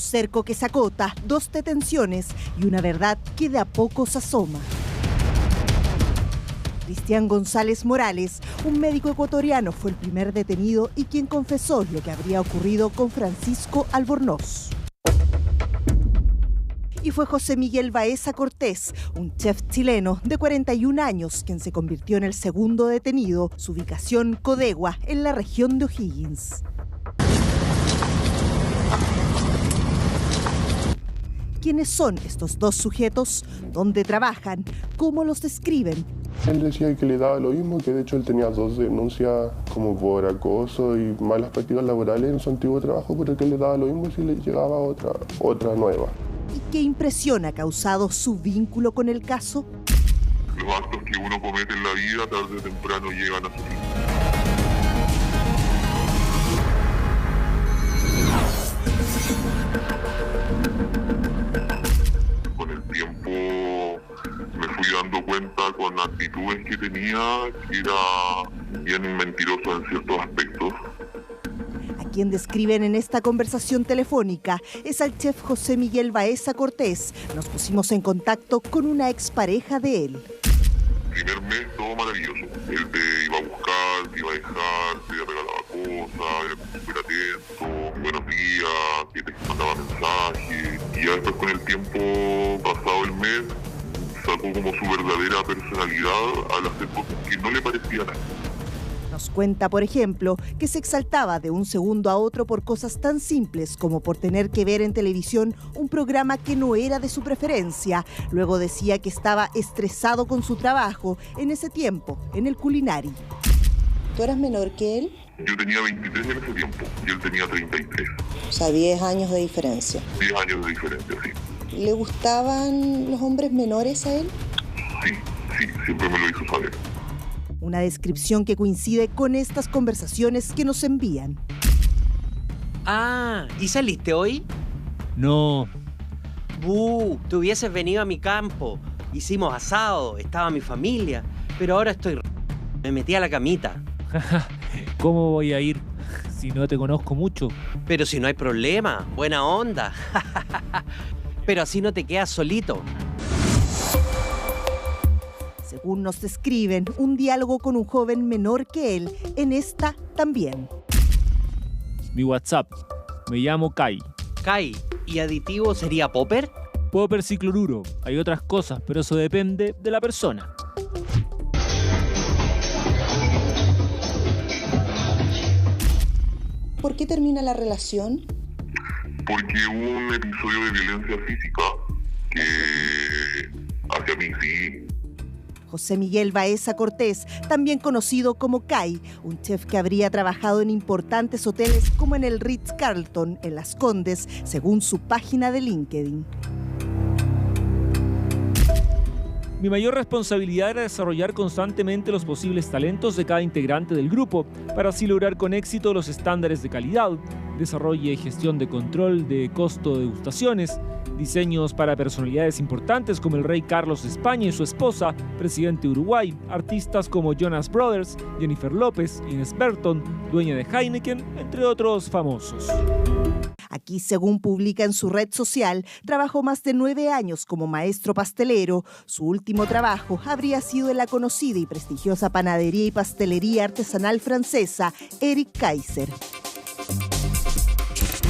cerco que se acota, 2 detenciones y una verdad que de a poco se asoma. Cristian González Morales, un médico ecuatoriano, fue el primer detenido y quien confesó lo que habría ocurrido con Francisco Albornoz. Y fue José Miguel Baeza Cortés, un chef chileno de 41 años, quien se convirtió en el segundo detenido, su ubicación Codegua, en la región de O'Higgins. ¿Quiénes son estos 2 sujetos? ¿Dónde trabajan? ¿Cómo los describen? Él decía que le daba lo mismo, que de hecho él tenía 2 denuncias como por acoso y malas prácticas laborales en su antiguo trabajo, pero que le daba lo mismo si le llegaba otra nueva. ¿Y qué impresión ha causado su vínculo con el caso? Los actos que uno comete en la vida tarde o temprano llegan a su fin. Con el tiempo me fui dando cuenta con actitudes que tenía que era bien mentiroso en ciertos aspectos. A quien describen en esta conversación telefónica es al chef José Miguel Baeza Cortés. Nos pusimos en contacto con una expareja de él. Primer mes todo maravilloso. Él te iba a buscar, te iba a dejar, te regalaba cosas, era súper atento, buenos días, que te mandaba mensajes. Y ya después con el tiempo, pasado el mes, sacó como su verdadera personalidad al hacer cosas que no le parecían a él. Nos cuenta, por ejemplo, que se exaltaba de un segundo a otro por cosas tan simples como por tener que ver en televisión un programa que no era de su preferencia. Luego decía que estaba estresado con su trabajo, en ese tiempo, en el Culinari. ¿Tú eras menor que él? Yo tenía 23 en ese tiempo y él tenía 33. O sea, 10 años de diferencia. 10 años de diferencia, sí. ¿Le gustaban los hombres menores a él? Sí, siempre me lo hizo saber. Una descripción que coincide con estas conversaciones que nos envían. Ah, ¿y saliste hoy? No. Te hubieses venido a mi campo. Hicimos asado, estaba mi familia. Pero ahora me metí a la camita. ¿Cómo voy a ir si no te conozco mucho? Pero si no hay problema, buena onda. Pero así no te quedas solito. Según nos describen, un diálogo con un joven menor que él, en esta también. Mi WhatsApp. Me llamo Kai. Kai, ¿y aditivo sería popper? Popper y cloruro. Hay otras cosas, pero eso depende de la persona. ¿Por qué termina la relación? Porque hubo un episodio de violencia física que hacia mí sí. José Miguel Baeza Cortés, también conocido como Kai, un chef que habría trabajado en importantes hoteles como en el Ritz-Carlton, en Las Condes, según su página de LinkedIn. Mi mayor responsabilidad era desarrollar constantemente los posibles talentos de cada integrante del grupo, para así lograr con éxito los estándares de calidad, desarrollo y gestión de control de costo de degustaciones, diseños para personalidades importantes como el rey Carlos de España y su esposa, presidente de Uruguay, artistas como Jonas Brothers, Jennifer López, Ines Berton, dueña de Heineken, entre otros famosos. Aquí, según publica en su red social, trabajó más de 9 años como maestro pastelero. Su último trabajo habría sido en la conocida y prestigiosa panadería y pastelería artesanal francesa Eric Kaiser.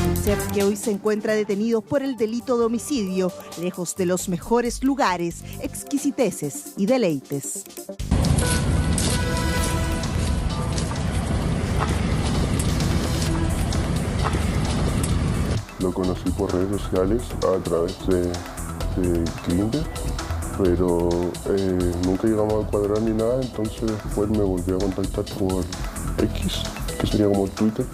El chef que hoy se encuentra detenido por el delito de homicidio, lejos de los mejores lugares, exquisiteces y deleites. Lo conocí por redes sociales a través de Grindr, pero nunca llegamos a cuadrar ni nada, entonces después me volvió a contactar por X, que sería como Twitter,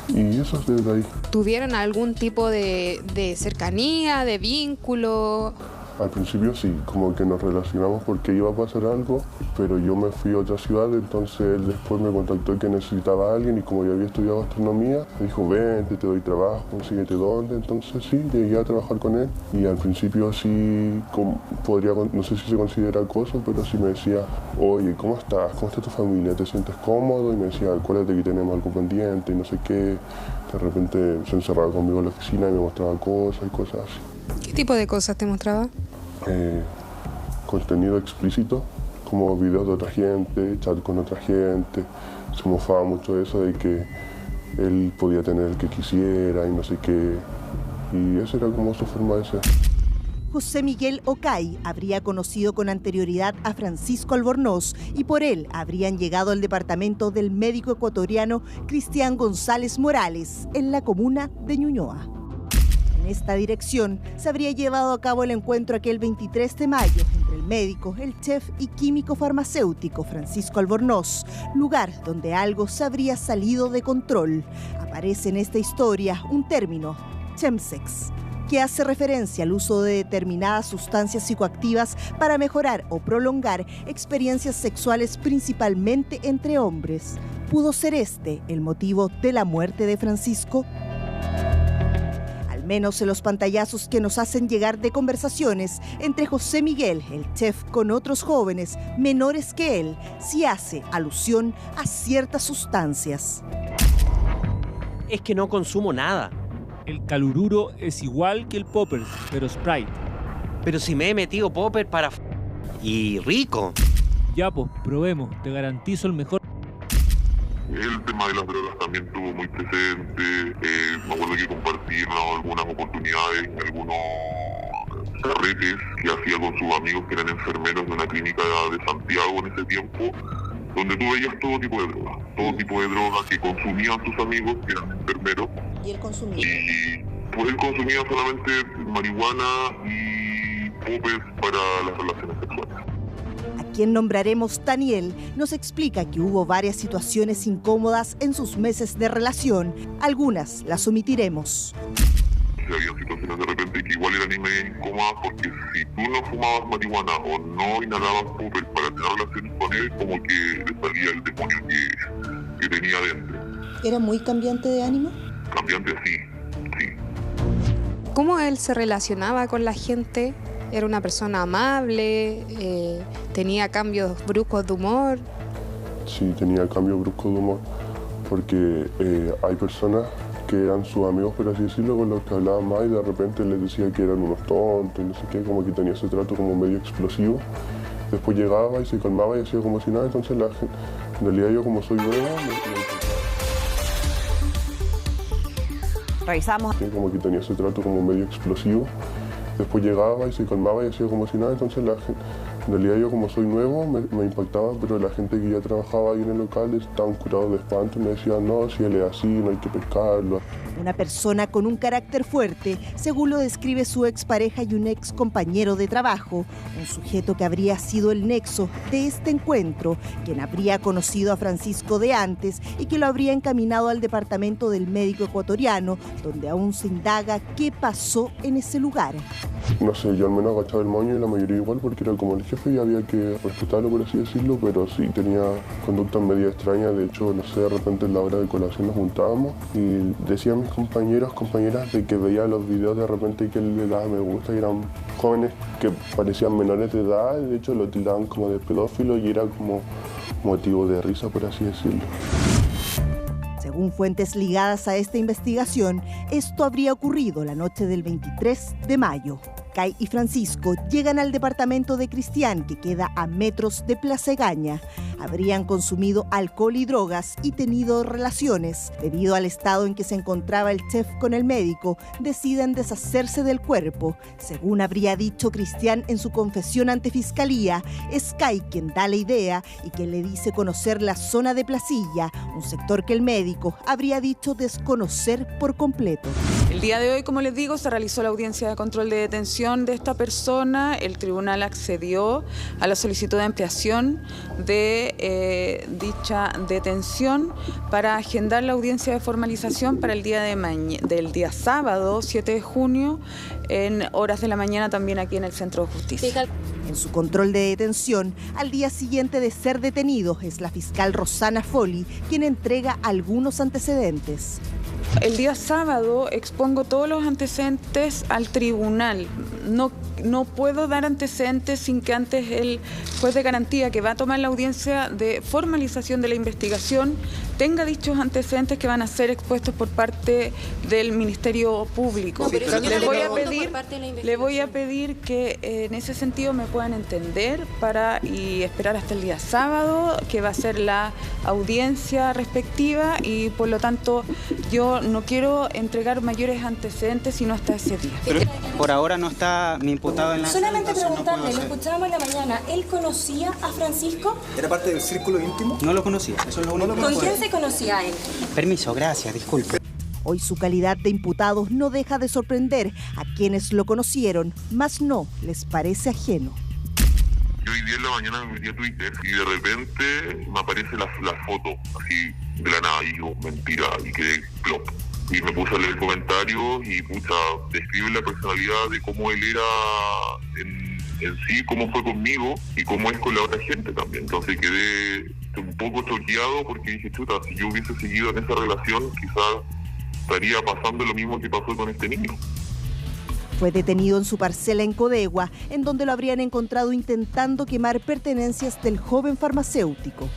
y eso es desde ahí. ¿Tuvieron algún tipo de cercanía, de vínculo? Al principio sí, como que nos relacionamos porque iba a pasar algo, pero yo me fui a otra ciudad, entonces él después me contactó que necesitaba a alguien y como yo había estudiado gastronomía, me dijo, vente, te doy trabajo, consíguete dónde. Entonces sí, llegué a trabajar con él y al principio sí, no sé si se considera acoso, pero sí me decía, oye, ¿cómo estás? ¿Cómo está tu familia? ¿Te sientes cómodo? Y me decía, acuérdate que tenemos algo pendiente y no sé qué. De repente se encerraba conmigo en la oficina y me mostraba cosas y cosas así. ¿Qué tipo de cosas te mostraba? Contenido explícito, como videos de otra gente, chat con otra gente. Se mofaba mucho de eso de que él podía tener el que quisiera y no sé qué. Y esa era como su forma de ser. José Miguel Ocay habría conocido con anterioridad a Francisco Albornoz y por él habrían llegado al departamento del médico ecuatoriano Cristian González Morales en la comuna de Ñuñoa. En esta dirección se habría llevado a cabo el encuentro aquel 23 de mayo entre el médico, el chef y químico farmacéutico Francisco Albornoz, lugar donde algo se habría salido de control. Aparece en esta historia un término, chemsex, que hace referencia al uso de determinadas sustancias psicoactivas para mejorar o prolongar experiencias sexuales principalmente entre hombres. ¿Pudo ser este el motivo de la muerte de Francisco? Al menos en los pantallazos que nos hacen llegar de conversaciones entre José Miguel, el chef, con otros jóvenes menores que él, sí hace alusión a ciertas sustancias. Es que no consumo nada. El calururo es igual que el popper, pero Sprite. Pero si me he metido popper para... y rico. Ya pues, probemos, te garantizo el mejor. El tema de las drogas también estuvo muy presente. Me acuerdo que compartí en algunas oportunidades, algunos carretes que hacía con sus amigos que eran enfermeros de una clínica de Santiago en ese tiempo, donde tú veías todo tipo de drogas que consumían sus amigos que eran enfermeros. ¿Y él consumía? Y pues él consumía solamente marihuana y popes para las relaciones sexuales. A quien nombraremos Daniel nos explica que hubo varias situaciones incómodas en sus meses de relación. Algunas las omitiremos. Había situaciones de repente que igual eran medio incómodas porque si tú no fumabas marihuana o no inhalabas popper para tener relaciones con él, como que le salía el demonio que tenía dentro. ¿Era muy cambiante de ánimo? Cambiante, sí. ¿Cómo él se relacionaba con la gente? ¿Era una persona amable? ¿Tenía cambios bruscos de humor? Sí, tenía cambios bruscos de humor, porque hay personas que eran sus amigos, por así decirlo, con los que hablaban más y de repente les decía que eran unos tontos y no sé qué, como que tenía ese trato como medio explosivo. Después llegaba y se calmaba y hacía como si nada, entonces la gente, en realidad yo como soy nueva, Revisamos. como que tenía ese trato como medio explosivo. Después llegaba y se calmaba y hacía como si nada, entonces la gente, en realidad yo como soy nuevo me impactaba, pero la gente que ya trabajaba ahí en el local estaban curados de espanto y me decían, no, si él es así, no hay que pescarlo. Una persona con un carácter fuerte, según lo describe su expareja y un ex compañero de trabajo, un sujeto que habría sido el nexo de este encuentro, quien habría conocido a Francisco de antes y que lo habría encaminado al departamento del médico ecuatoriano, donde aún se indaga qué pasó en ese lugar. No sé, yo al menos agachaba el moño y la mayoría igual porque era como el jefe y había que respetarlo, por así decirlo, pero sí tenía conductas medio extrañas. De hecho, no sé, de repente en la hora de colación nos juntábamos y decían mis compañeros, compañeras de que veía los videos de repente que él le daba me gusta y eran jóvenes que parecían menores de edad, y de hecho lo tildaban como de pedófilo y era como motivo de risa, por así decirlo. Según fuentes ligadas a esta investigación, esto habría ocurrido la noche del 23 de mayo. Kai y Francisco llegan al departamento de Cristian, que queda a metros de Plaza Egaña. Habrían consumido alcohol y drogas y tenido relaciones. Debido al estado en que se encontraba el chef con el médico, deciden deshacerse del cuerpo. Según habría dicho Cristian en su confesión ante Fiscalía, es Kai quien da la idea y quien le dice conocer la zona de Placilla, un sector que el médico habría dicho desconocer por completo. El día de hoy, como les digo, se realizó la audiencia de control de detención de esta persona. El tribunal accedió a la solicitud de ampliación de dicha detención para agendar la audiencia de formalización para el día del día sábado, 7 de junio, en horas de la mañana, también aquí en el Centro de Justicia. En su control de detención, al día siguiente de ser detenido, es la fiscal Rosana Folli quien entrega algunos antecedentes. El día sábado expongo todos los antecedentes al tribunal. No puedo dar antecedentes sin que antes el juez de garantía, que va a tomar la audiencia de formalización de la investigación, tenga dichos antecedentes que van a ser expuestos por parte del Ministerio Público. Le voy a pedir que en ese sentido me puedan entender y esperar hasta el día sábado, que va a ser la audiencia respectiva, y por lo tanto yo no quiero entregar mayores antecedentes sino hasta ese día. Pero por ahora no está mi imputado en la... Solamente preguntarle, lo escuchábamos en la mañana, ¿él conocía a Francisco? ¿Era parte del círculo íntimo? No lo conocía, eso es lo único que ¿Con quién se conocía él? Permiso, gracias, disculpe. Hoy su calidad de imputado no deja de sorprender a quienes lo conocieron, mas no les parece ajeno. Yo hoy día en la mañana me metí a Twitter y de repente me aparece la foto, así de la nada, y digo, mentira, y quedé plop. Y me puse a leer comentarios y describe la personalidad de cómo él era en sí, cómo fue conmigo y cómo es con la otra gente también. Entonces quedé un poco choqueado porque dije, chuta, si yo hubiese seguido en esa relación, quizás estaría pasando lo mismo que pasó con este niño. Fue detenido en su parcela en Codegua, en donde lo habrían encontrado intentando quemar pertenencias del joven farmacéutico.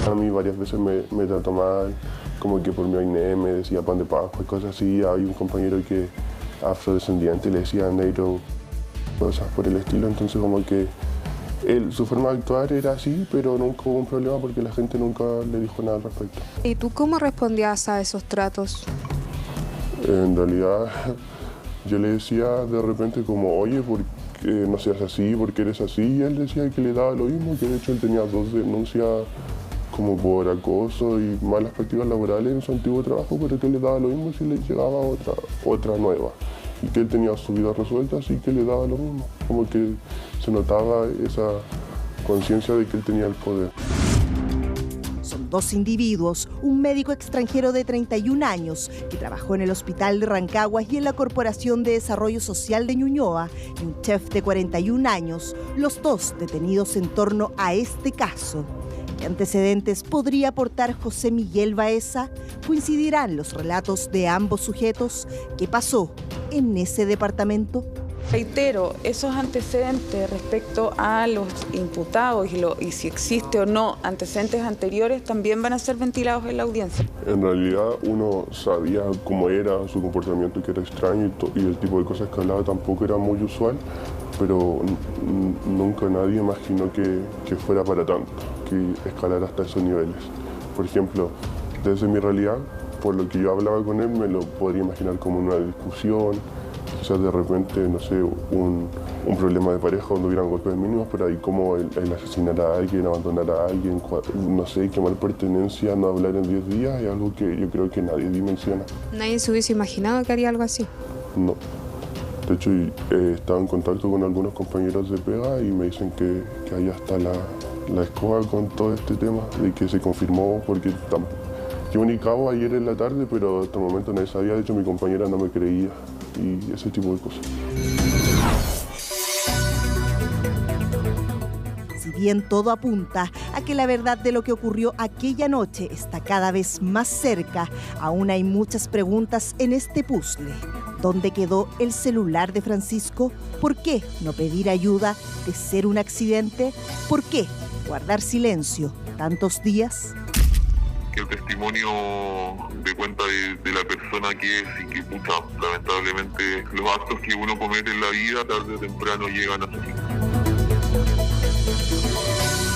A mí varias veces me trató mal, como que por mi acné me decía pan de Pascua y cosas así. Hay un compañero que afrodescendiente le decía negro, cosas por el estilo. Entonces como que su forma de actuar era así, pero nunca hubo un problema porque la gente nunca le dijo nada al respecto. ¿Y tú cómo respondías a esos tratos? En realidad yo le decía de repente como, oye, ¿por qué no seas así? ¿Por qué eres así? Y él decía que le daba lo mismo, que de hecho él tenía 2 denuncias como por acoso y malas prácticas laborales en su antiguo trabajo, pero que le daba lo mismo si le llegaba otra nueva. Y que él tenía su vida resuelta, así que le daba lo mismo. Como que se notaba esa conciencia de que él tenía el poder. Son 2 individuos, un médico extranjero de 31 años que trabajó en el Hospital de Rancagua y en la Corporación de Desarrollo Social de Ñuñoa, y un chef de 41 años, los 2 detenidos en torno a este caso. ¿Qué antecedentes podría aportar José Miguel Baeza? ¿Coincidirán los relatos de ambos sujetos? ¿Qué pasó en ese departamento? Reitero, esos antecedentes respecto a los imputados y si existe o no antecedentes anteriores también van a ser ventilados en la audiencia. En realidad uno sabía cómo era su comportamiento, que era extraño, y el tipo de cosas que hablaba tampoco era muy usual, pero nunca nadie imaginó que fuera para tanto, que escalara hasta esos niveles. Por ejemplo, desde mi realidad, por lo que yo hablaba con él, me lo podría imaginar como una discusión, quizás de repente, no sé, un problema de pareja donde hubieran golpes mínimos, pero ahí como el asesinar a alguien, abandonar a alguien, no sé, quemar pertenencia, no hablar en 10 días, es algo que yo creo que nadie dimensiona. ¿Nadie se hubiese imaginado que haría algo así? No. De hecho, he estado en contacto con algunos compañeros de pega y me dicen que ahí está la escoba con todo este tema, de que se confirmó, porque yo unicaba ayer en la tarde, pero hasta el momento nadie sabía. De hecho, mi compañera no me creía y ese tipo de cosas. Si bien todo apunta a que la verdad de lo que ocurrió aquella noche está cada vez más cerca, aún hay muchas preguntas en este puzzle. ¿Dónde quedó el celular de Francisco? ¿Por qué no pedir ayuda de ser un accidente? ¿Por qué guardar silencio tantos días? Que el testimonio dé cuenta de la persona que es y que, lamentablemente, los actos que uno comete en la vida tarde o temprano llegan a su fin.